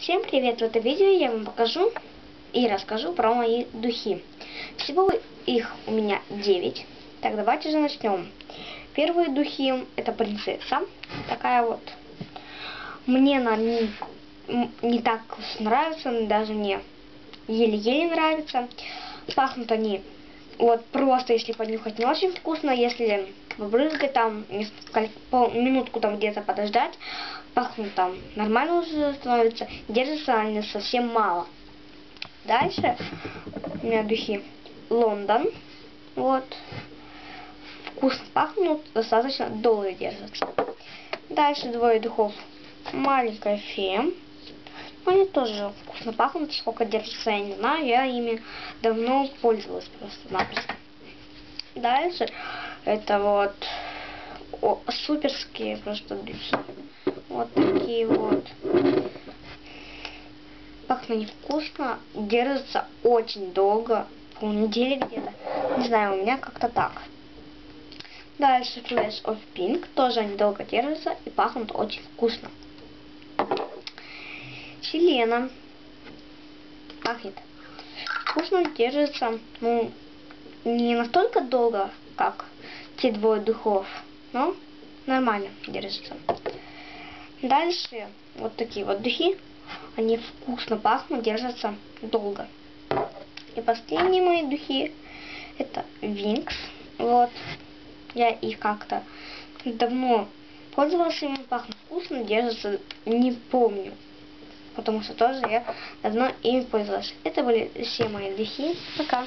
Всем привет! В этом видео я вам покажу и расскажу про мои духи. Всего их у меня 9. Так, давайте же начнем. Первые духи — это принцесса. Такая вот. Мне она не так нравится, даже мне еле-еле нравится. Пахнут они вот просто, если понюхать, не очень вкусно. Если побрызгать там, минутку там где-то подождать, пахнут там нормально уже становится. Держится они совсем мало. Дальше у меня духи Лондон. Вот. Вкусно пахнут, достаточно долго держатся. Дальше двое духов Маленькая фея. Они тоже вкусно пахнут, сколько держатся, я не знаю, я ими давно пользовалась просто-напросто. Дальше это вот суперские просто духи. Вот такие вот. Пахнут невкусно, держатся очень долго, полнедели где-то. Не знаю, у меня как-то так. Дальше Flash of Pink, тоже они долго держатся и пахнут очень вкусно. Селена пахнет вкусно, держится, ну, не настолько долго, как те двое духов, но нормально держится. Дальше вот такие вот духи, они вкусно пахнут, держатся долго. И последние мои духи — это Wings. Вот, я их как-то давно пользовалась ими, пахнут вкусно, держатся, не помню, потому что тоже я давно ими пользовалась. Это были все мои духи. Пока.